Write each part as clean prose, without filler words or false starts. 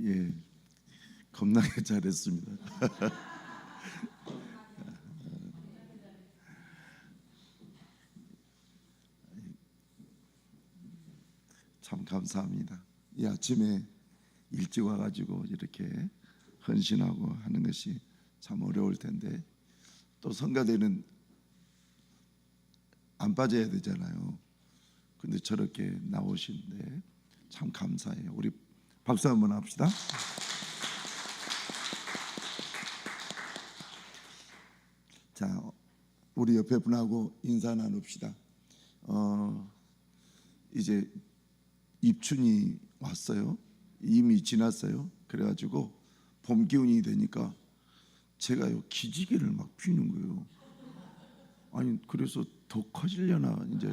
예, 겁나게 잘했습니다. 참 감사합니다. 이 아침에 일찍 와가지고 이렇게 헌신하고 하는 것이 참 어려울 텐데 또 성가대는 안 빠져야 되잖아요. 근데 저렇게 나오시는데 참 감사해요. 우리 박수 한번 합시다. 자, 우리 옆에 분하고 인사 나눕시다. 이제 입춘이 왔어요. 이미 지났어요. 그래가지고 봄 기운이 되니까 제가요 기지개를 막 피는 거예요. 아니 그래서 더 커지려나 이제.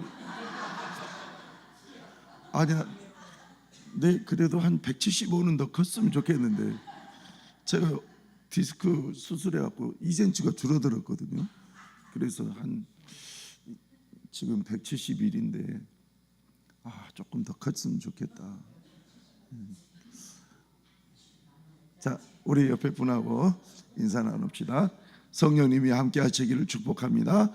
아니야, 네 그래도 한 175는 더 컸으면 좋겠는데 제가 디스크 수술해갖고 2cm가 줄어들었거든요. 그래서 한 지금 171인데 조금 더 컸으면 좋겠다. 자, 우리 옆에 분하고 인사 나눕시다. 성령님이 함께 하시기를 축복합니다.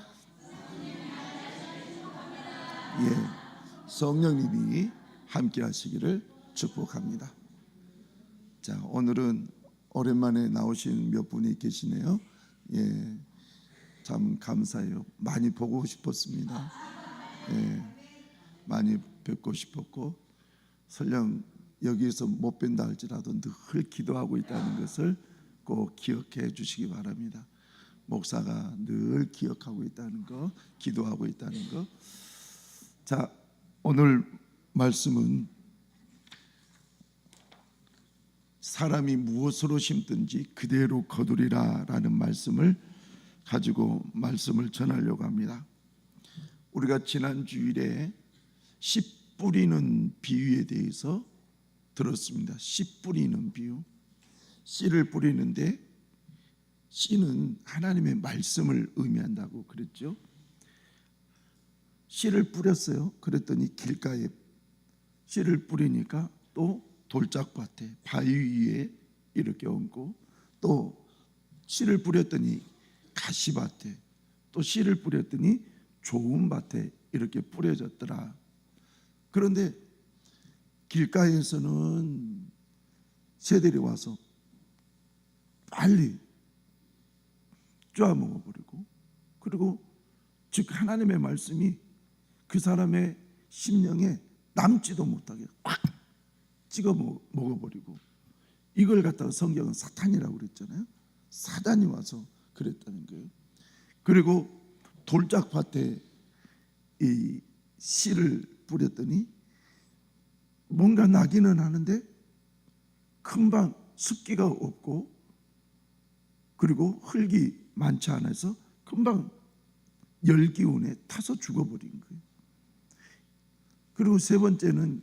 예, 성령님이 함께 하시기를 축복합니다. 자, 오늘은 오랜만에 나오신 몇 분이 계시네요. 예, 참 감사해요. 많이 보고 싶었습니다. 예, 많이 뵙고 싶었고 설령 여기에서 못 뵌다 할지라도 늘 기도하고 있다는 것을 꼭 기억해 주시기 바랍니다. 목사가 늘 기억하고 있다는 거, 기도하고 있다는 거. 자, 오늘 말씀은 사람이 무엇으로 심든지 그대로 거두리라 라는 말씀을 가지고 말씀을 전하려고 합니다. 우리가 지난 주일에 씨 뿌리는 비유에 대해서 들었습니다. 씨 뿌리는 비유. 씨를 뿌리는데 씨는 하나님의 말씀을 의미한다고 그랬죠. 씨를 뿌렸어요. 그랬더니 길가에 씨를 뿌리니까 또 돌짝밭에 바위 위에 이렇게 얹고 또 씨를 뿌렸더니 가시밭에 또 씨를 뿌렸더니 좋은 밭에 이렇게 뿌려졌더라. 그런데 길가에서는 새들이 와서 빨리 쪼아먹어버리고 그리고 즉 하나님의 말씀이 그 사람의 심령에 남지도 못하게 확 찍어 먹어버리고 이걸 갖다가 성경은 사탄이라고 그랬잖아요. 사단이 와서 그랬다는 거예요. 그리고 돌짝밭에 이 씨를 뿌렸더니 뭔가 나기는 하는데 금방 습기가 없고 그리고 흙이 많지 않아서 금방 열기운에 타서 죽어버린 거예요. 그리고 세 번째는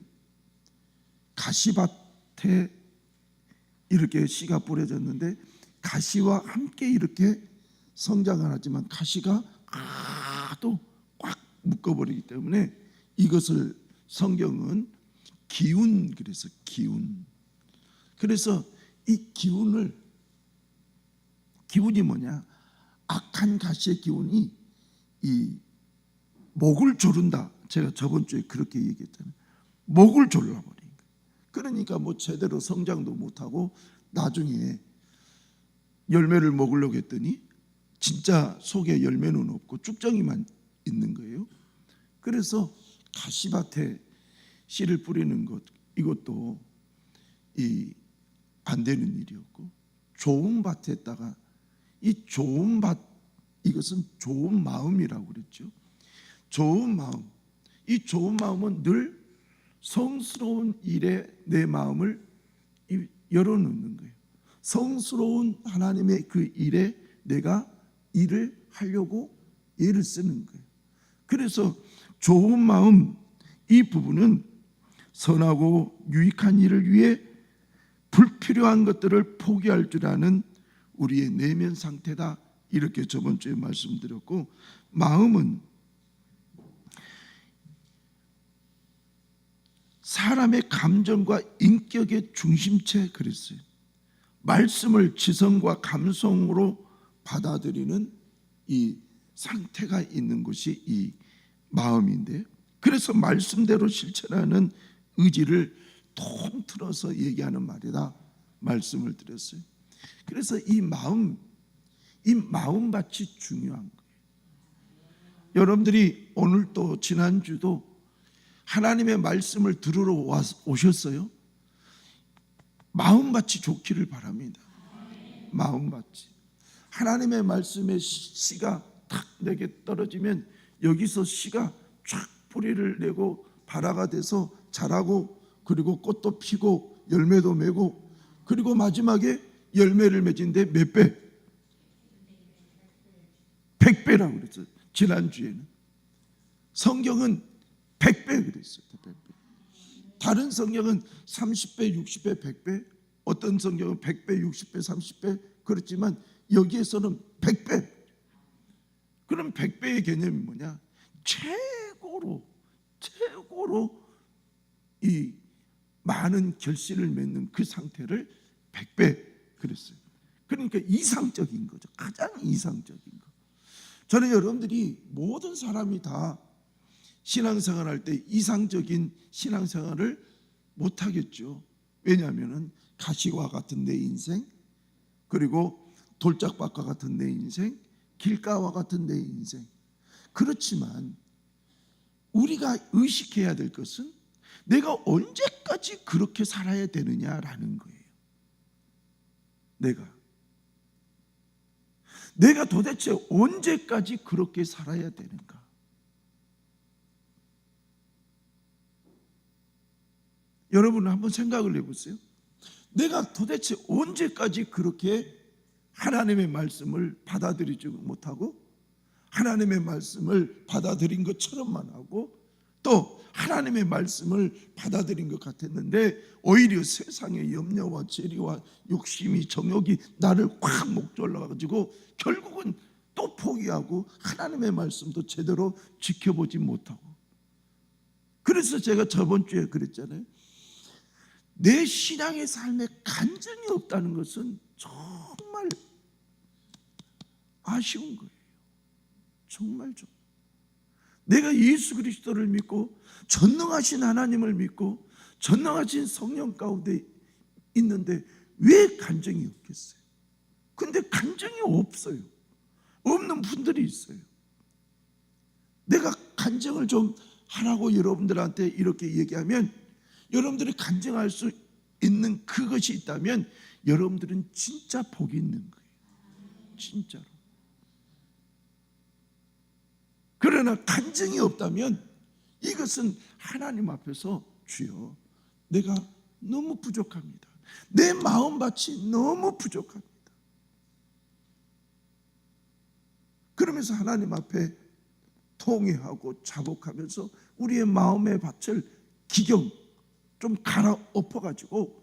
가시밭에 이렇게 씨가 뿌려졌는데 가시와 함께 이렇게 성장을 하지만 가시가 또 꽉 묶어버리기 때문에 이것을 성경은 기운 그래서 기운. 그래서 이 기운이 뭐냐? 악한 가시의 기운이 이 목을 조른다. 제가 저번 주에 그렇게 얘기했잖아요. 목을 졸라버린 거예요. 그러니까 뭐 제대로 성장도 못하고 나중에 열매를 먹으려고 했더니 진짜 속에 열매는 없고 쭉정이만 있는 거예요. 그래서 가시밭에 씨를 뿌리는 것 이것도 안 되는 일이었고 좋은 밭에다가 이 좋은 밭 이것은 좋은 마음이라고 그랬죠. 좋은 마음. 이 좋은 마음은 늘 성스러운 일에 내 마음을 열어놓는 거예요. 성스러운 하나님의 그 일에 내가 일을 하려고 애를 쓰는 거예요. 그래서 좋은 마음 이 부분은 선하고 유익한 일을 위해 불필요한 것들을 포기할 줄 아는 우리의 내면 상태다. 이렇게 저번 주에 말씀드렸고 마음은 사람의 감정과 인격의 중심체 그랬어요. 말씀을 지성과 감성으로 받아들이는 이 상태가 있는 것이 이 마음인데, 그래서 말씀대로 실천하는 의지를 통틀어서 얘기하는 말이다 말씀을 드렸어요. 그래서 이 마음밭이 중요한 거예요. 여러분들이 오늘 또 지난주도 하나님의 말씀을 들으러 오셨어요? 마음밭이 좋기를 바랍니다. 마음밭이. 하나님의 말씀의 씨가 탁 내게 떨어지면 여기서 씨가 쫙 뿌리를 내고 발화가 돼서 자라고, 그리고 꽃도 피고 열매도 매고, 그리고 마지막에 열매를 맺은데 몇 배? 100배라고 그랬어요. 지난주에는 성경은 100배 그랬어요. 100배. 다른 성경은 30배, 60배, 100배, 어떤 성경은 100배, 60배, 30배 그렇지만 여기에서는 100배. 그럼 100배의 개념이 뭐냐? 최고로 이 많은 결실을 맺는 그 상태를 100배 그랬어요. 그러니까 이상적인 거죠. 가장 이상적인 거. 저는 여러분들이 모든 사람이 다 신앙생활할 때 이상적인 신앙생활을 못하겠죠. 왜냐하면 가시와 같은 내 인생, 그리고 돌짝밭과 같은 내 인생, 길가와 같은 내 인생. 그렇지만 우리가 의식해야 될 것은 내가 언제까지 그렇게 살아야 되느냐라는 거예요. 내가 도대체 언제까지 그렇게 살아야 되는가? 여러분은 한번 생각을 해보세요. 내가 도대체 언제까지 그렇게 하나님의 말씀을 받아들이지 못하고, 하나님의 말씀을 받아들인 것처럼만 하고, 또 하나님의 말씀을 받아들인 것 같았는데 오히려 세상의 염려와 재리와 욕심이, 정욕이 나를 확 목졸라가지고 결국은 또 포기하고 하나님의 말씀도 제대로 지켜보지 못하고. 그래서 제가 저번 주에 그랬잖아요. 내 신앙의 삶에 간증이 없다는 것은 정말 아쉬운 거예요. 정말 내가 예수 그리스도를 믿고 전능하신 하나님을 믿고 전능하신 성령 가운데 있는데 왜 간증이 없겠어요? 근데 간증이 없어요. 없는 분들이 있어요. 내가 간증을 좀 하라고 여러분들한테 이렇게 얘기하면, 여러분들이 간증할 수 있는 그것이 있다면 여러분들은 진짜 복이 있는 거예요. 진짜로. 그러나 간증이 없다면 이것은 하나님 앞에서 주여, 내가 너무 부족합니다. 내 마음밭이 너무 부족합니다. 그러면서 하나님 앞에 통회하고 자복하면서 우리의 마음의 밭을 기경 좀 갈아엎어가지고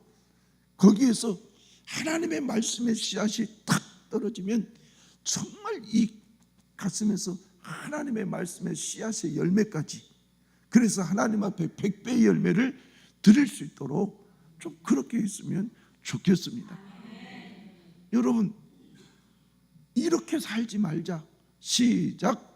거기에서 하나님의 말씀의 씨앗이 탁 떨어지면 정말 이 가슴에서 하나님의 말씀의 씨앗의 열매까지, 그래서 하나님 앞에 100배의 열매를 드릴 수 있도록 좀 그렇게 했으면 좋겠습니다. 여러분, 이렇게 살지 말자. 시작.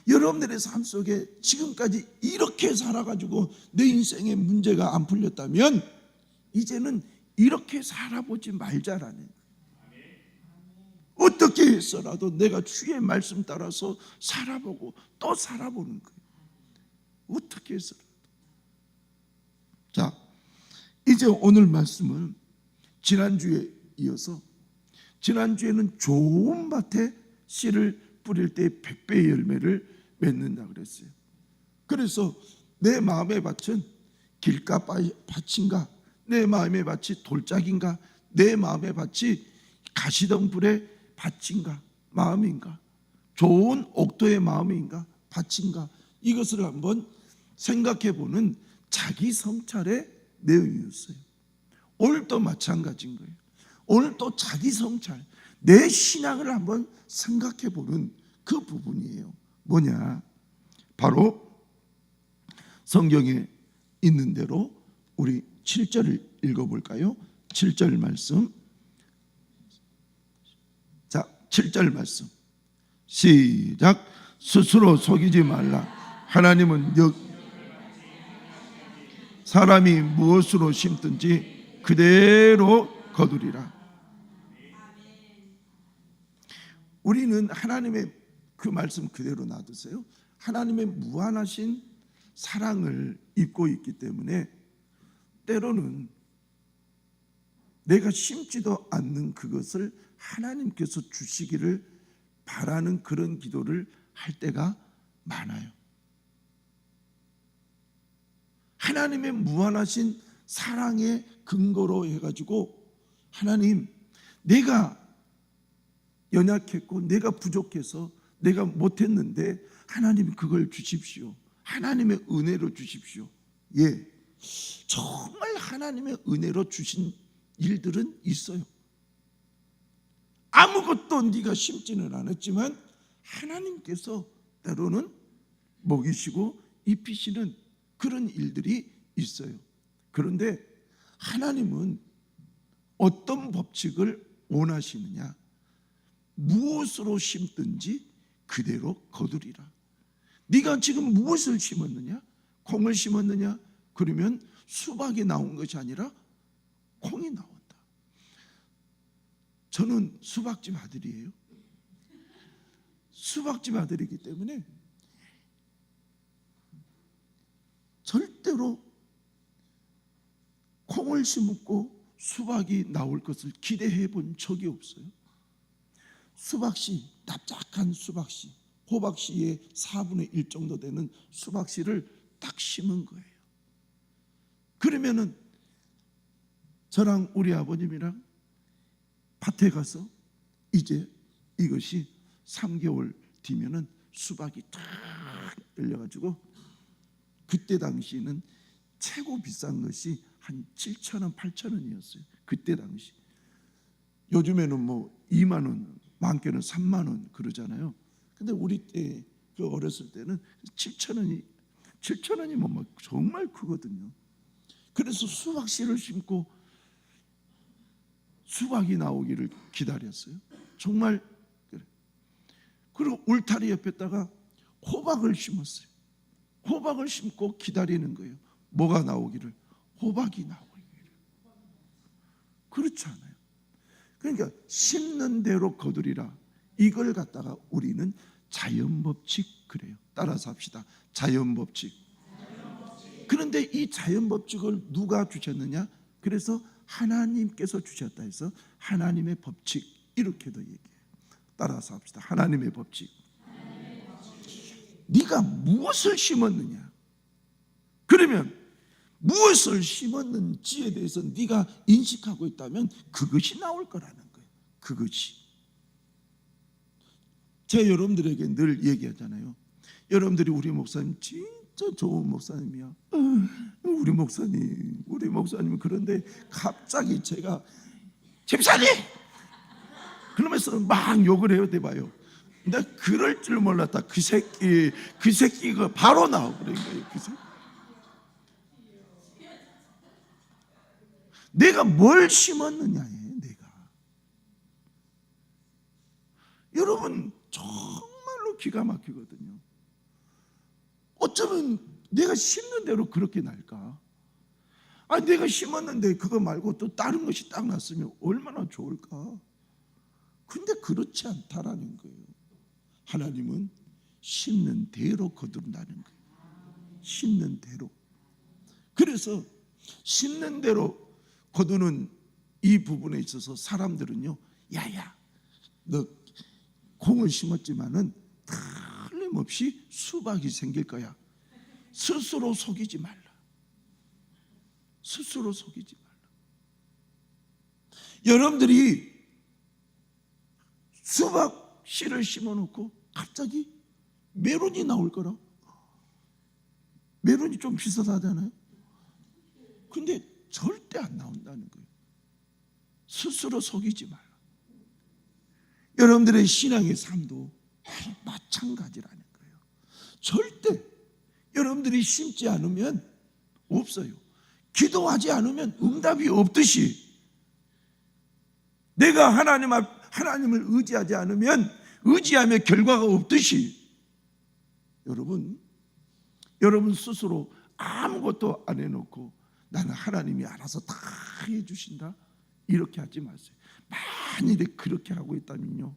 여러분들의 삶 속에 지금까지 이렇게 살아가지고 내 인생의 문제가 안 풀렸다면 이제는 이렇게 살아보지 말자라는 거예요. 어떻게 해서라도 내가 주의 말씀 따라서 살아보고 또 살아보는 거예요. 어떻게 해서라도. 자, 이제 오늘 말씀은 지난주에 이어서, 지난주에는 좋은 밭에 씨를 뿌릴 때 100배의 열매를 맺는다 그랬어요. 그래서 내 마음의 밭은 길가 밭인가, 내 마음의 밭이 돌짝인가, 내 마음의 밭이 가시덤불의 밭인가, 마음인가, 좋은 옥토의 마음인가, 밭인가, 이것을 한번 생각해 보는 자기 성찰의 내용이었어요. 오늘도 마찬가지인 거예요. 오늘도 자기 성찰, 내 신앙을 한번 생각해 보는 그 부분이에요. 뭐냐? 바로 성경에 있는 대로 우리 7절을 읽어볼까요? 7절 말씀. 자, 7절 말씀 시작. 스스로 속이지 말라. 하나님은 사람이 무엇으로 심든지 그대로 거두리라. 우리는 하나님의 그 말씀 그대로 놔두세요. 하나님의 무한하신 사랑을 입고 있기 때문에 때로는 내가 심지도 않는 그것을 하나님께서 주시기를 바라는 그런 기도를 할 때가 많아요. 하나님의 무한하신 사랑의 근거로 해가지고 하나님, 내가 연약했고 내가 부족해서 내가 못했는데 하나님 그걸 주십시오. 하나님의 은혜로 주십시오. 예, 정말 하나님의 은혜로 주신 일들은 있어요. 아무것도 네가 심지는 않았지만 하나님께서 때로는 먹이시고 입히시는 그런 일들이 있어요. 그런데 하나님은 어떤 법칙을 원하시느냐? 무엇으로 심든지 그대로 거두리라. 네가 지금 무엇을 심었느냐? 콩을 심었느냐? 그러면 수박이 나온 것이 아니라 콩이 나온다. 저는 수박집 아들이에요. 수박집 아들이기 때문에 절대로 콩을 심고 수박이 나올 것을 기대해 본 적이 없어요. 수박씨, 납작한 수박씨, 호박씨의 4분의 1 정도 되는 수박씨를 딱 심은 거예요. 그러면은 저랑 우리 아버님이랑 밭에 가서 이제 이것이 3개월 뒤면은 수박이 탁 열려가지고 그때 당시에는 최고 비싼 것이 한 7,000원, 8,000원이었어요. 그때 당시. 요즘에는 뭐 2만 원, 많게는 3만 원 그러잖아요. 근데 우리 때 그 어렸을 때는 7,000원이면 막 정말 크거든요. 그래서 수박씨를 심고 수박이 나오기를 기다렸어요. 정말 그래. 그리고 울타리 옆에다가 호박을 심었어요. 호박을 심고 기다리는 거예요. 뭐가 나오기를? 호박이 나오기를. 그렇지 않아요. 그러니까 심는 대로 거두리라. 이걸 갖다가 우리는 자연법칙 그래요. 따라서 합시다. 자연법칙. 그런데 이 자연법칙을 누가 주셨느냐? 그래서 하나님께서 주셨다 해서 하나님의 법칙 이렇게도 얘기해요. 따라서 합시다. 하나님의 법칙. 네가 무엇을 심었느냐? 그러면 무엇을 심었는지에 대해서 네가 인식하고 있다면 그것이 나올 거라는 거예요. 그것이. 제가 여러분들에게 늘 얘기하잖아요. 여러분들이 우리 목사님 진짜 좋은 목사님이야. 우리 목사님은 그런데 갑자기 제가 집사님! 그러면서 막 욕을 해요. 대봐요. 나 그럴 줄 몰랐다. 그 새끼가 바로 나오더라는 거예요. 그 새끼. 내가 뭘 심었느냐에 내가. 여러분 정말로 기가 막히거든요. 어쩌면 내가 심는 대로 그렇게 날까? 내가 심었는데 그거 말고 또 다른 것이 딱 났으면 얼마나 좋을까? 근데 그렇지 않다라는 거예요. 하나님은 심는 대로 거둔다는 거예요. 심는 대로. 그래서 심는 대로 거두는 이 부분에 있어서 사람들은요, 야야, 너 콩을 심었지만은 틀림없이 수박이 생길 거야. 스스로 속이지 말라. 스스로 속이지 말라. 여러분들이 수박 씨를 심어놓고 갑자기 메론이 나올 거라. 메론이 좀 비싸다잖아요. 근데 절대 안 나온다는 거예요. 스스로 속이지 말라. 여러분들의 신앙의 삶도 마찬가지라는 거예요. 절대 여러분들이 심지 않으면 없어요. 기도하지 않으면 응답이 없듯이 내가 하나님을 의지하지 않으면 의지하며 결과가 없듯이 여러분 스스로 아무것도 안 해놓고 나는 하나님이 알아서 다 해주신다 이렇게 하지 마세요. 만일에 그렇게 하고 있다면요,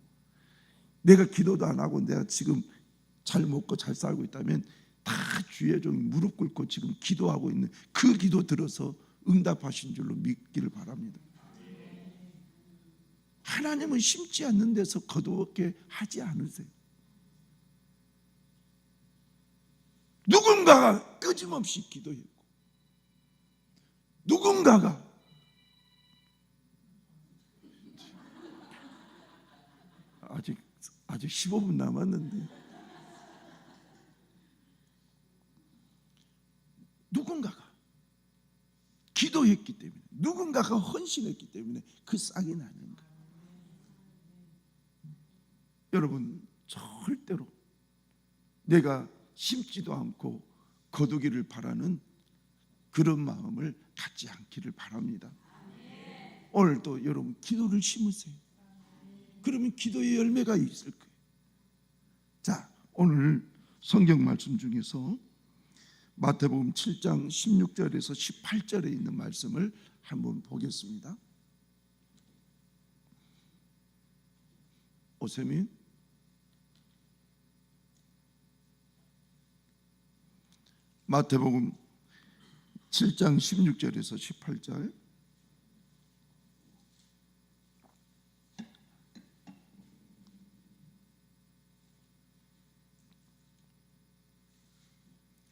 내가 기도도 안 하고 내가 지금 잘 먹고 잘 살고 있다면 다 주의 종이 무릎 꿇고 지금 기도하고 있는 그 기도 들어서 응답하신 줄로 믿기를 바랍니다. 하나님은 심지 않는 데서 거두게 하지 않으세요. 누군가가 끊임없이 기도했고 누군가가 아직 15분 남았는데 누군가가 기도했기 때문에 누군가가 헌신했기 때문에 그 싹이 나는 거예요. 여러분 절대로 내가 심지도 않고 거두기를 바라는 그런 마음을 갖지 않기를 바랍니다. 오늘도 여러분 기도를 심으세요. 그러면 기도의 열매가 있을 거예요. 자, 오늘 성경 말씀 중에서 마태복음 7장 16절에서 18절에 있는 말씀을 한번 보겠습니다. 오세민, 마태복음 7장 16절에서 18절.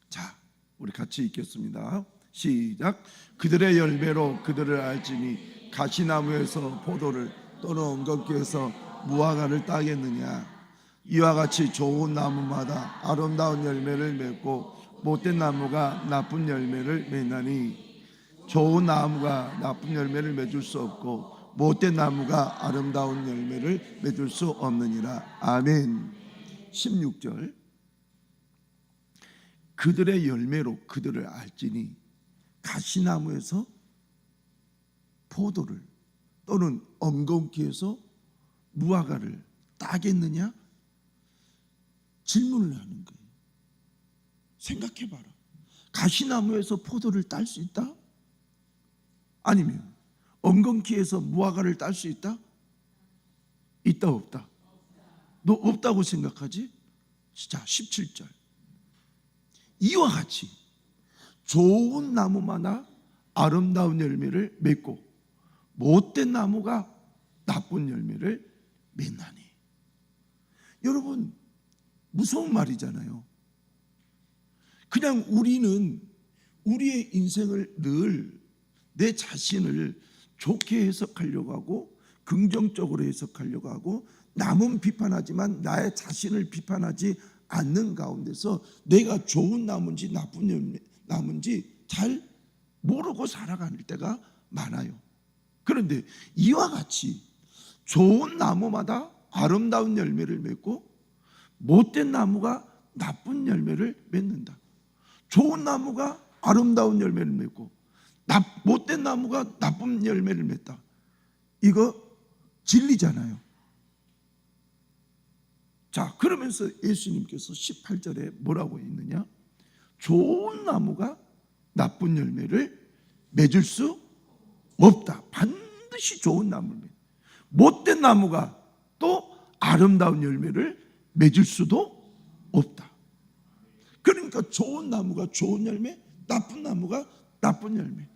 자, 우리 같이 읽겠습니다. 시작. 그들의 열매로 그들을 알지니 가시나무에서 포도를 또는 엉겅퀴에서 무화과를 따겠느냐. 이와 같이 좋은 나무마다 아름다운 열매를 맺고 못된 나무가 나쁜 열매를 맺나니 좋은 나무가 나쁜 열매를 맺을 수 없고 못된 나무가 아름다운 열매를 맺을 수 없느니라. 아멘. 16절. 그들의 열매로 그들을 알지니 가시나무에서 포도를 또는 엉겅퀴에서 무화과를 따겠느냐? 질문을 하는 거예요. 생각해봐라. 가시나무에서 포도를 딸 수 있다? 아니면 엉겅퀴에서 무화과를 딸 수 있다? 있다 없다? 너 없다고 생각하지? 자, 17절. 이와 같이 좋은 나무마다 아름다운 열매를 맺고 못된 나무가 나쁜 열매를 맺나니. 여러분 무서운 말이잖아요. 그냥 우리는 우리의 인생을 늘 내 자신을 좋게 해석하려고 하고 긍정적으로 해석하려고 하고 남은 비판하지만 나의 자신을 비판하지 않는 가운데서 내가 좋은 나무인지 나쁜 나무인지 잘 모르고 살아갈 때가 많아요. 그런데 이와 같이 좋은 나무마다 아름다운 열매를 맺고 못된 나무가 나쁜 열매를 맺는다. 좋은 나무가 아름다운 열매를 맺고 못된 나무가 나쁜 열매를 맺다. 이거 진리잖아요. 자, 그러면서 예수님께서 18절에 뭐라고 있느냐? 좋은 나무가 나쁜 열매를 맺을 수 없다. 반드시 좋은 나무를 맺다. 못된 나무가 또 아름다운 열매를 맺을 수도 없다. 그러니까 좋은 나무가 좋은 열매, 나쁜 나무가 나쁜 열매.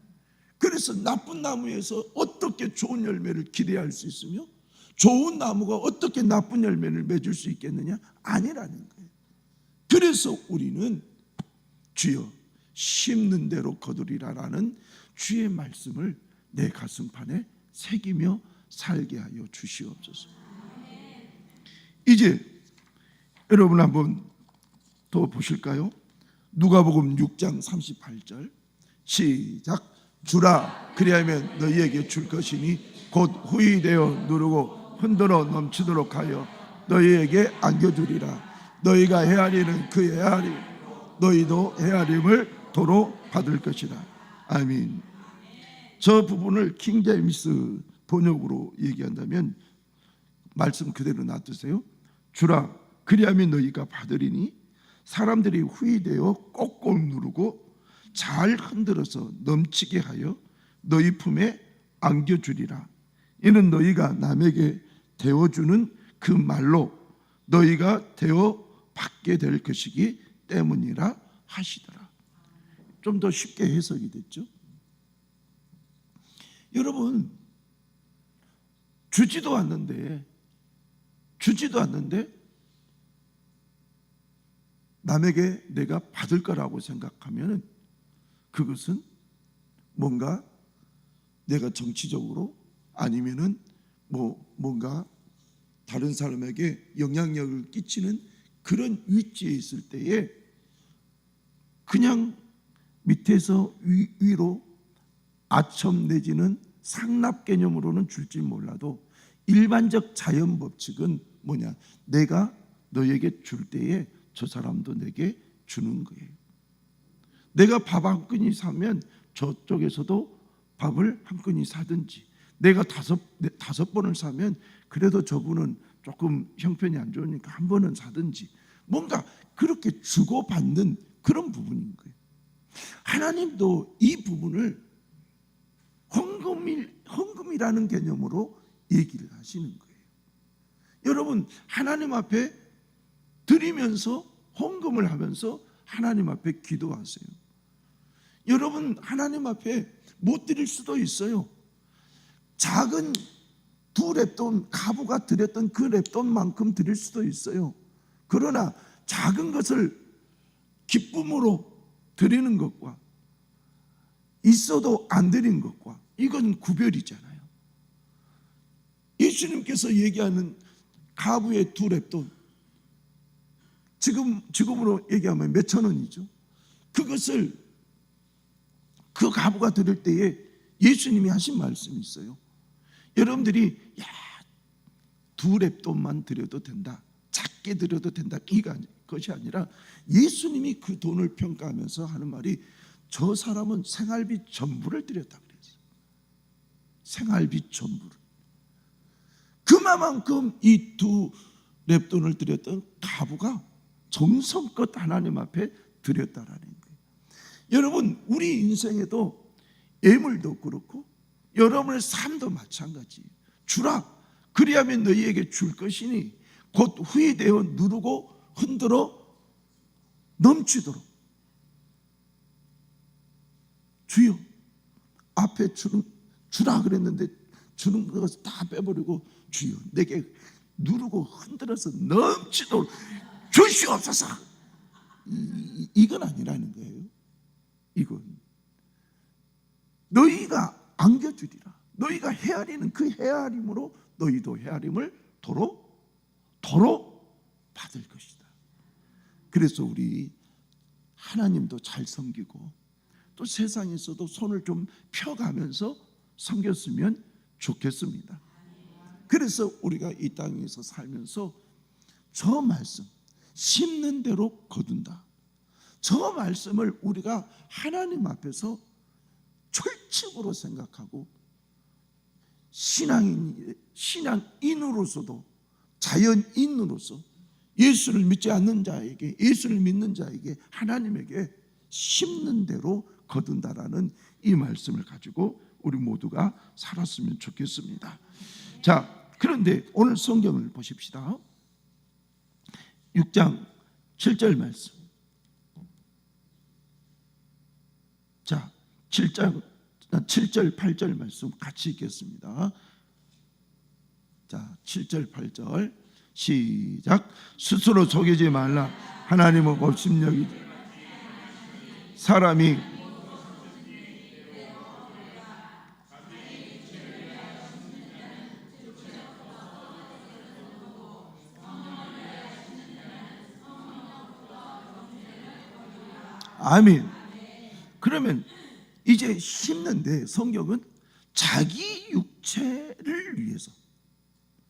그래서 나쁜 나무에서 어떻게 좋은 열매를 기대할 수 있으며 좋은 나무가 어떻게 나쁜 열매를 맺을 수 있겠느냐? 아니라는 거예요. 그래서 우리는 주여 심는 대로 거두리라라는 주의 말씀을 내 가슴판에 새기며 살게 하여 주시옵소서. 이제 여러분 한번 더 보실까요? 누가복음 6장 38절 시작. 주라 그리하면 너희에게 줄 것이니 곧 후히되어 누르고 흔들어 넘치도록 하여 너희에게 안겨주리라. 너희가 헤아리는 그 헤아리 너희도 헤아림을 도로 받을 것이다. 아멘. 저 부분을 킹제임스 번역으로 얘기한다면 말씀 그대로 놔두세요. 주라, 그리하면 너희가 받으리니 사람들이 후이되어 꼭꼭 누르고 잘 흔들어서 넘치게 하여 너희 품에 안겨주리라. 이는 너희가 남에게 대어주는 그 말로 너희가 대어 받게 될 것이기 때문이라 하시더라. 좀 더 쉽게 해석이 됐죠. 여러분, 주지도 않는데 남에게 내가 받을 거라고 생각하면 그것은 뭔가 내가 정치적으로 아니면은 뭔가 다른 사람에게 영향력을 끼치는 그런 위치에 있을 때에 그냥 밑에서 위로 아첨 내지는 상납 개념으로는 줄지 몰라도 일반적 자연 법칙은 뭐냐? 내가 너에게 줄 때에 저 사람도 내게 주는 거예요. 내가 밥 한 끼니 사면 저쪽에서도 밥을 한 끼니 사든지, 내가 다섯 번을 사면 그래도 저분은 조금 형편이 안 좋으니까 한 번은 사든지, 뭔가 그렇게 주고받는 그런 부분인 거예요. 하나님도 이 부분을 헌금이라는 개념으로 얘기를 하시는 거예요. 여러분, 하나님 앞에 드리면서 헌금을 하면서 하나님 앞에 기도하세요. 여러분, 하나님 앞에 못 드릴 수도 있어요. 작은 2렙돈, 가부가 드렸던 그 렙돈만큼 드릴 수도 있어요. 그러나 작은 것을 기쁨으로 드리는 것과 있어도 안 드린 것과 이건 구별이잖아요. 예수님께서 얘기하는 가부의 2렙돈, 지금으로 얘기하면 몇천 원이죠. 그것을 그 가부가 드릴 때에 예수님이 하신 말씀이 있어요. 여러분들이 2렙돈만 드려도 된다, 작게 드려도 된다, 이것이 아니라 예수님이 그 돈을 평가하면서 하는 말이 저 사람은 생활비 전부를 드렸다 그랬어요. 생활비 전부를. 그만큼 이 2렙돈을 드렸던 가부가 정성껏 하나님 앞에 드렸다라는 거예요. 여러분, 우리 인생에도 예물도 그렇고 여러분의 삶도 마찬가지예요. 주라, 그리하면 너희에게 줄 것이니 곧 후이되어 누르고 흔들어 넘치도록. 주여, 앞에 주라 그랬는데 주는 것을 다 빼버리고 주여, 내게 누르고 흔들어서 넘치도록 주시옵소서. 이건 아니라는 거예요. 이건 너희가 안겨주리라. 너희가 헤아리는 그 헤아림으로 너희도 헤아림을 도로 받을 것이다. 그래서 우리 하나님도 잘 섬기고 또 세상에서도 손을 좀 펴가면서 섬겼으면 좋겠습니다. 그래서 우리가 이 땅에서 살면서 저 말씀, 심는 대로 거둔다, 저 말씀을 우리가 하나님 앞에서 철칙으로 생각하고 신앙인으로서도 자연인으로서 예수를 믿지 않는 자에게, 예수를 믿는 자에게 하나님에게 심는 대로 거둔다라는 이 말씀을 가지고 우리 모두가 살았으면 좋겠습니다. 자, 그런데 오늘 성경을 보십시다. 6장 7절 말씀. 자, 7절 8절 말씀 같이 읽겠습니다. 자, 7절 8절 시작. 스스로 속이지 말라. 하나님은 곱심여기 사람이 아멘. 그러면 이제 심는데 성경은 자기 육체를 위해서,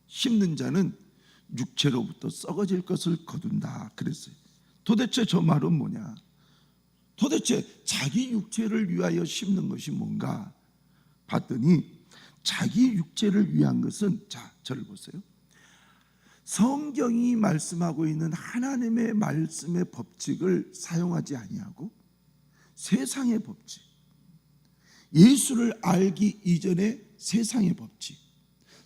심는 자는 육체로부터 썩어질 것을 거둔다 그랬어요. 도대체 저 말은 뭐냐? 도대체 자기 육체를 위하여 심는 것이 뭔가 봤더니, 자기 육체를 위한 것은, 자, 저를 보세요. 성경이 말씀하고 있는 하나님의 말씀의 법칙을 사용하지 아니하고 세상의 법칙, 예수를 알기 이전에 세상의 법칙,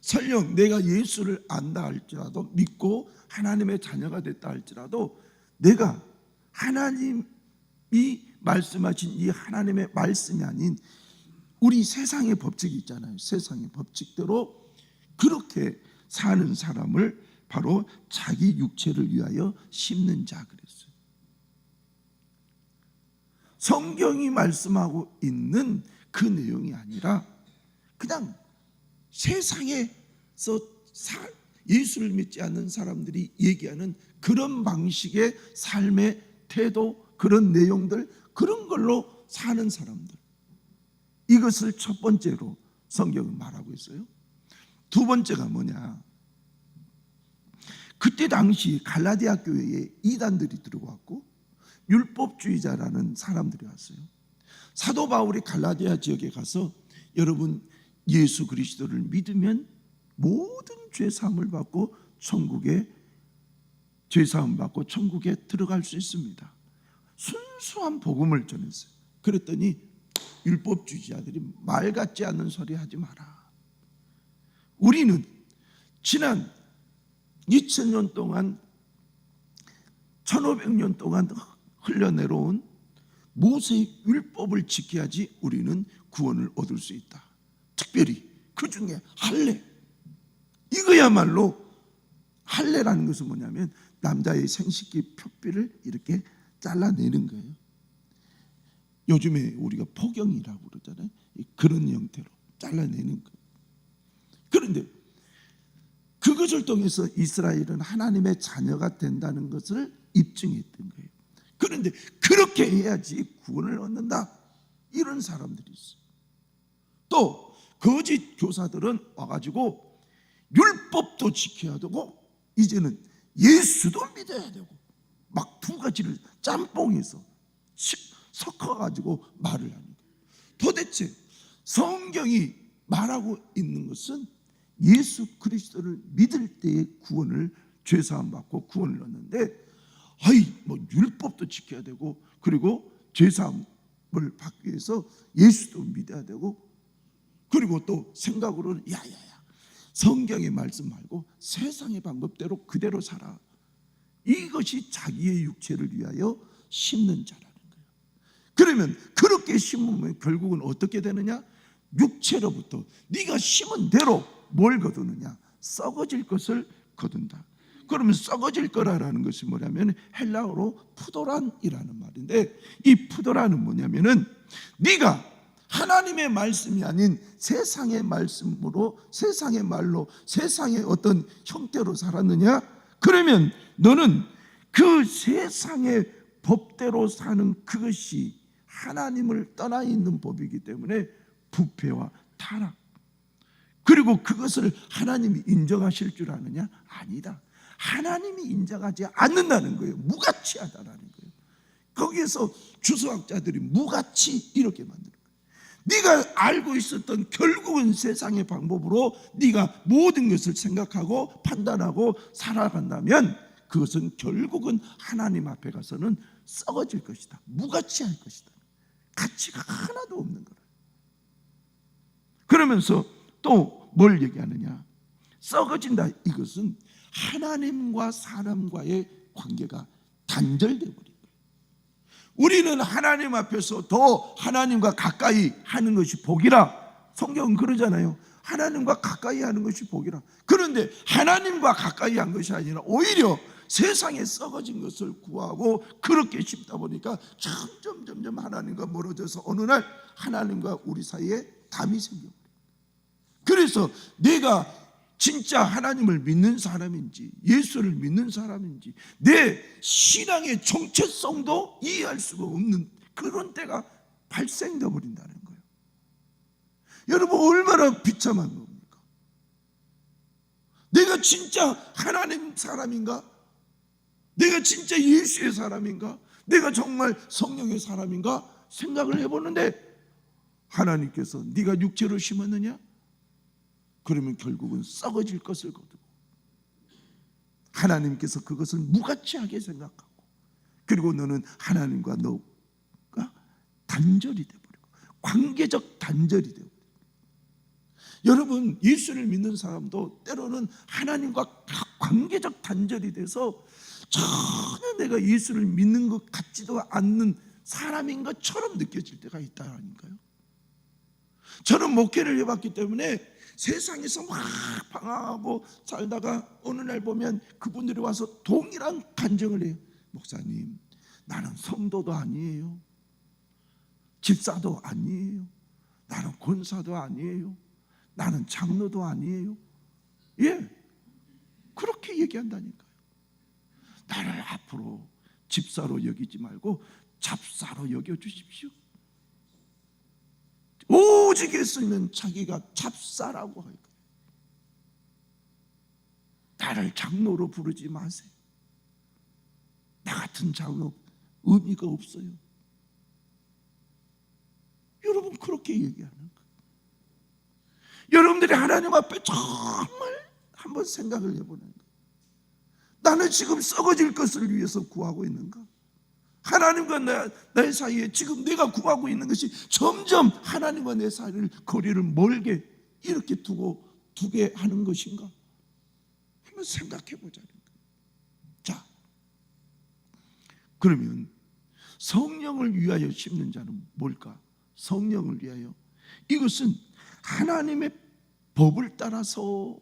설령 내가 예수를 안다 할지라도, 믿고 하나님의 자녀가 됐다 할지라도, 내가 하나님이 말씀하신 이 하나님의 말씀이 아닌 우리 세상의 법칙이 있잖아요. 세상의 법칙대로 그렇게 사는 사람을 바로 자기 육체를 위하여 심는 자 그랬어요. 성경이 말씀하고 있는 그 내용이 아니라 그냥 세상에서 예수를 믿지 않는 사람들이 얘기하는 그런 방식의 삶의 태도, 그런 내용들, 그런 걸로 사는 사람들, 이것을 첫 번째로 성경은 말하고 있어요. 두 번째가 뭐냐, 그때 당시 갈라디아 교회에 이단들이 들어왔고 율법주의자라는 사람들이 왔어요. 사도 바울이 갈라디아 지역에 가서, 여러분 예수 그리스도를 믿으면 모든 죄 사함을 받고 천국에 들어갈 수 있습니다. 순수한 복음을 전했어요. 그랬더니 율법주의자들이 말 같지 않는 소리 하지 마라. 우리는 지난 2000년 동안 1500년 동안 흘러내려온 모세의 율법을 지켜야지 우리는 구원을 얻을 수 있다. 특별히 그 중에 할례, 이거야말로, 할례라는 것은 뭐냐면 남자의 생식기 표피를 이렇게 잘라내는 거예요. 요즘에 우리가 포경이라고 그러잖아요. 그런 형태로 잘라내는 거예요. 그런데 그것을 통해서 이스라엘은 하나님의 자녀가 된다는 것을 입증했던 거예요. 그런데 그렇게 해야지 구원을 얻는다, 이런 사람들이 있어요. 또 거짓 교사들은 와가지고 율법도 지켜야 되고 이제는 예수도 믿어야 되고, 막 두 가지를 짬뽕해서 섞어가지고 말을 하는 거예요. 도대체 성경이 말하고 있는 것은 예수 그리스도를 믿을 때에 구원을, 죄사함 받고 구원을 얻는데, 뭐 율법도 지켜야 되고, 그리고 죄사함을 받기 위해서 예수도 믿어야 되고, 그리고 또 생각으로는 야야야, 성경의 말씀 말고 세상의 방법대로 그대로 살아. 이것이 자기의 육체를 위하여 심는 자라는 거예요. 그러면 그렇게 심으면 결국은 어떻게 되느냐? 육체로부터 네가 심은 대로 뭘 거두느냐? 썩어질 것을 거둔다. 그러면 썩어질 거라는 것이 뭐냐면 헬라어로 푸도란이라는 말인데, 이 푸도란은 뭐냐면은 네가 하나님의 말씀이 아닌 세상의 말씀으로, 세상의 말로, 세상의 어떤 형태로 살았느냐? 그러면 너는 그 세상의 법대로 사는 그것이 하나님을 떠나 있는 법이기 때문에 부패와 타락, 그리고 그것을 하나님이 인정하실 줄 아느냐? 아니다. 하나님이 인정하지 않는다는 거예요. 무가치하다라는 거예요. 거기에서 주석학자들이 무가치 이렇게 만드는 거예요. 네가 알고 있었던 결국은 세상의 방법으로 네가 모든 것을 생각하고 판단하고 살아간다면 그것은 결국은 하나님 앞에 가서는 썩어질 것이다. 무가치할 것이다. 가치가 하나도 없는 거라. 그러면서 또 뭘 얘기하느냐? 썩어진다. 이것은 하나님과 사람과의 관계가 단절되어 버린 거예요. 우리는 하나님 앞에서 더 하나님과 가까이 하는 것이 복이라, 성경은 그러잖아요. 하나님과 가까이 하는 것이 복이라. 그런데 하나님과 가까이 한 것이 아니라 오히려 세상에 썩어진 것을 구하고 그렇게 싶다 보니까 점점 하나님과 멀어져서 어느 날 하나님과 우리 사이에 담이 생겨버려요. 그래서 내가 진짜 하나님을 믿는 사람인지 예수를 믿는 사람인지 내 신앙의 정체성도 이해할 수가 없는 그런 때가 발생되어 버린다는 거예요. 여러분, 얼마나 비참한 겁니까? 내가 진짜 하나님 사람인가? 내가 진짜 예수의 사람인가? 내가 정말 성령의 사람인가 생각을 해보는데 하나님께서 네가 육체로 심었느냐? 그러면 결국은 썩어질 것을 거두고 하나님께서 그것을 무가치하게 생각하고 그리고 너는 하나님과 너가 단절이 되어버리고 관계적 단절이 되어버리고 여러분 예수를 믿는 사람도 때로는 하나님과 관계적 단절이 돼서 전혀 내가 예수를 믿는 것 같지도 않는 사람인 것처럼 느껴질 때가 있다니까요. 저는 목회를 해봤기 때문에 세상에서 막 방황하고 살다가 어느 날 보면 그분들이 와서 동일한 간증을 해요. 목사님, 나는 성도도 아니에요, 집사도 아니에요, 나는 권사도 아니에요, 나는 장로도 아니에요. 예, 그렇게 얘기한다니까요. 나를 앞으로 집사로 여기지 말고 잡사로 여겨주십시오. 오직 했으면 자기가 잡사라고 할 거예요. 나를 장로로 부르지 마세요. 나 같은 장로 의미가 없어요. 여러분 그렇게 얘기하는 거예요. 여러분들이 하나님 앞에 정말 한번 생각을 해보는 거예요. 나는 지금 썩어질 것을 위해서 구하고 있는가? 하나님과 내 사이에 지금 내가 구하고 있는 것이 점점 하나님과 내 사이를 거리를 멀게 이렇게 두게 하는 것인가? 한번 생각해 보자는 거예요. 자, 그러면 성령을 위하여 심는 자는 뭘까? 성령을 위하여, 이것은 하나님의 법을 따라서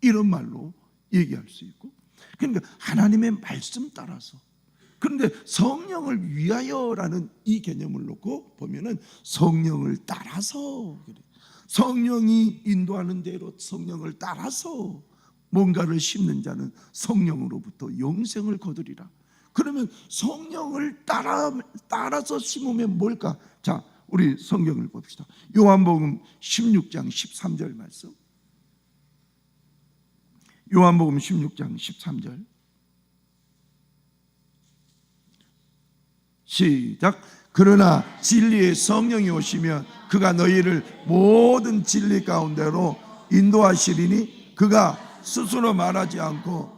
이런 말로 얘기할 수 있고, 그러니까 하나님의 말씀 따라서. 그런데 성령을 위하여라는 이 개념을 놓고 보면은 성령을 따라서, 성령이 인도하는 대로 성령을 따라서 뭔가를 심는 자는 성령으로부터 영생을 거두리라. 그러면 성령을 따라서 심으면 뭘까? 자, 우리 성경을 봅시다. 요한복음 16장 13절 말씀. 요한복음 16장 13절 시작. 그러나 진리의 성령이 오시면 그가 너희를 모든 진리 가운데로 인도하시리니 그가 스스로 말하지 않고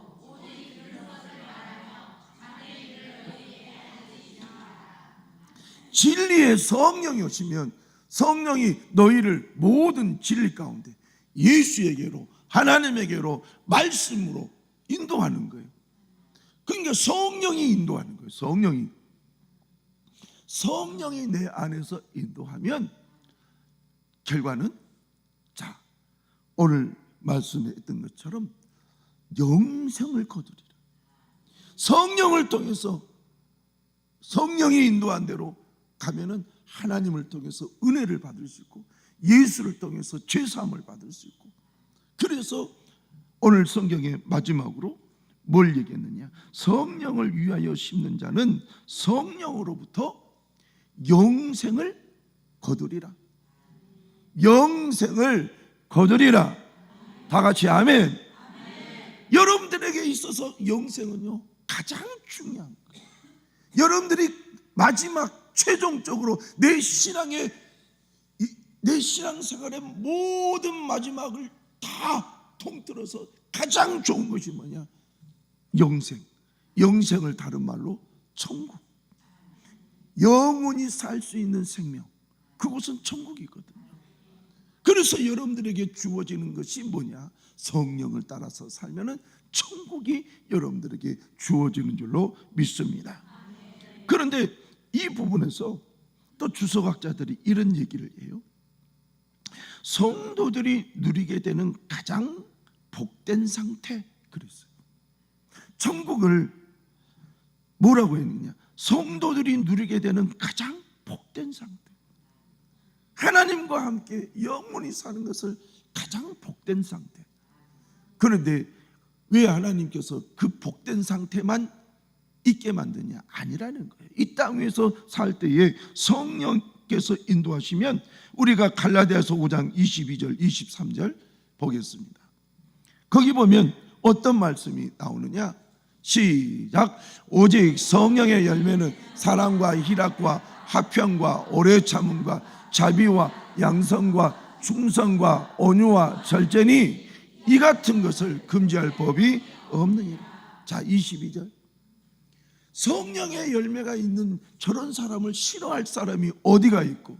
진리의 성령이 오시면 성령이 너희를 모든 진리 가운데 예수에게로, 하나님에게로, 말씀으로 인도하는 거예요. 그러니까 성령이 인도하는 거예요. 성령이 내 안에서 인도하면 결과는, 자, 오늘 말씀했던 것처럼 영생을 거두리라. 성령을 통해서, 성령이 인도한 대로 가면은 하나님을 통해서 은혜를 받을 수 있고 예수를 통해서 죄사함을 받을 수 있고. 그래서 오늘 성경의 마지막으로 뭘 얘기했느냐? 성령을 위하여 심는 자는 성령으로부터 영생을 거두리라. 영생을 거두리라. 다 같이 아멘. 여러분들에게 있어서 영생은요 가장 중요한 거예요. 여러분들이 마지막 최종적으로 내 신앙생활의 모든 마지막을 다 통틀어서 가장 좋은 것이 뭐냐? 영생. 영생을 다른 말로 천국. 영원히 살 수 있는 생명, 그곳은 천국이거든요. 그래서 여러분들에게 주어지는 것이 뭐냐? 성령을 따라서 살면은 천국이 여러분들에게 주어지는 줄로 믿습니다. 그런데 이 부분에서 또 주석학자들이 이런 얘기를 해요. 성도들이 누리게 되는 가장 복된 상태, 그랬어요. 천국을 뭐라고 했느냐? 성도들이 누리게 되는 가장 복된 상태, 하나님과 함께 영원히 사는 것을 가장 복된 상태. 그런데 왜 하나님께서 그 복된 상태만 있게 만드냐? 아니라는 거예요. 이 땅 위에서 살 때에 성령께서 인도하시면, 우리가 갈라디아서 5장 22절 23절 보겠습니다. 거기 보면 어떤 말씀이 나오느냐? 시작. 오직 성령의 열매는 사랑과 희락과 화평과 오래 참음과 자비와 양성과 충성과 온유와 절제니 이 같은 것을 금지할 법이 없느니라. 자, 22절. 성령의 열매가 있는 저런 사람을 싫어할 사람이 어디가 있고,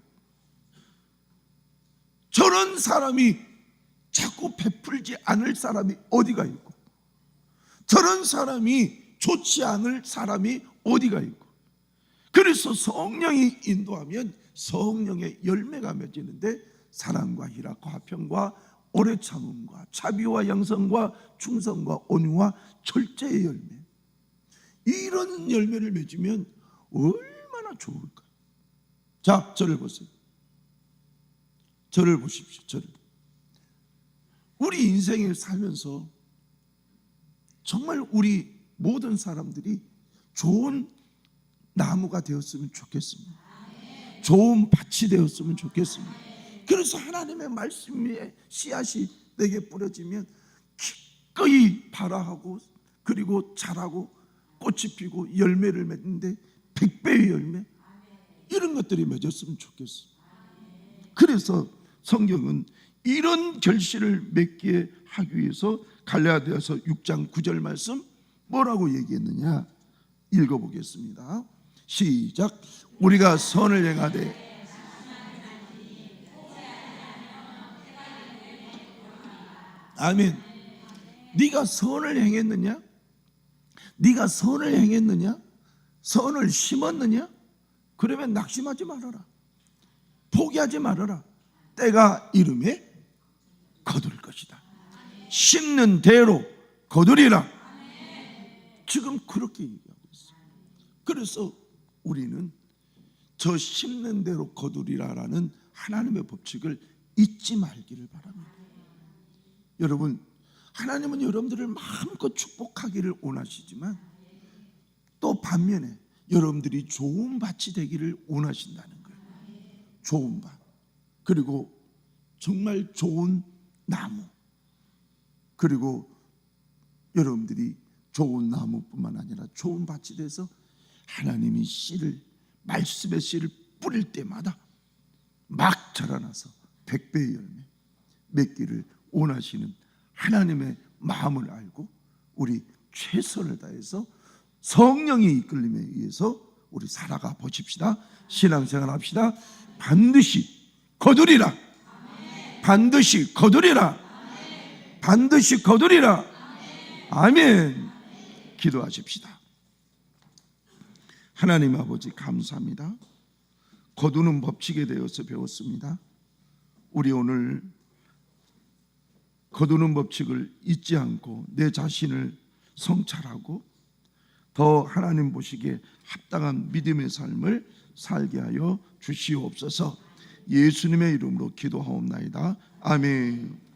저런 사람이 자꾸 베풀지 않을 사람이 어디가 있고, 저런 사람이 좋지 않을 사람이 어디가 있고. 그래서 성령이 인도하면 성령의 열매가 맺히는데 사랑과 희락과 화평과 오래 참음과 자비와 양성과 충성과 온유와 절제의 열매, 이런 열매를 맺으면 얼마나 좋을까. 자, 저를 보세요. 저를 보십시오. 저를. 우리 인생을 살면서 정말 우리 모든 사람들이 좋은 나무가 되었으면 좋겠습니다. 좋은 밭이 되었으면 좋겠습니다. 그래서 하나님의 말씀의 씨앗이 내게 뿌려지면 기꺼이 발화하고, 그리고 자라고 꽃이 피고 열매를 맺는데 100배의 열매, 이런 것들이 맺었으면 좋겠어요. 그래서 성경은 이런 결실을 맺게 하기 위해서 갈라디아서 6장 9절 말씀 뭐라고 얘기했느냐 읽어보겠습니다. 시작. 우리가 선을 행하되 아멘. 네가 선을 행했느냐? 네가 선을 행했느냐? 선을 심었느냐? 그러면 낙심하지 말아라. 포기하지 말아라. 때가 이름에 거둘 것이다. 심는 대로 거두리라. 지금 그렇게 얘기하고 있어요. 그래서 우리는 저 심는 대로 거두리라라는 하나님의 법칙을 잊지 말기를 바랍니다. 여러분, 하나님은 여러분들을 마음껏 축복하기를 원하시지만 또 반면에 여러분들이 좋은 밭이 되기를 원하신다는 거예요. 좋은 밭, 그리고 정말 좋은 나무, 그리고 여러분들이 좋은 나무뿐만 아니라 좋은 밭이 돼서 하나님이 씨를, 말씀의 씨를 뿌릴 때마다 막 자라나서 100배의 열매 맺기를 원하시는 하나님의 마음을 알고 우리 최선을 다해서 성령의 이끌림에 의해서 우리 살아가 보십시다. 신앙생활 합시다. 반드시 거두리라. 반드시 거두리라. 반드시 거두리라. 아멘. 기도하십시다. 하나님 아버지 감사합니다. 거두는 법칙에 대해서 배웠습니다. 우리 오늘 거두는 법칙을 잊지 않고 내 자신을 성찰하고 더 하나님 보시기에 합당한 믿음의 삶을 살게 하여 주시옵소서. 예수님의 이름으로 기도하옵나이다. 아멘.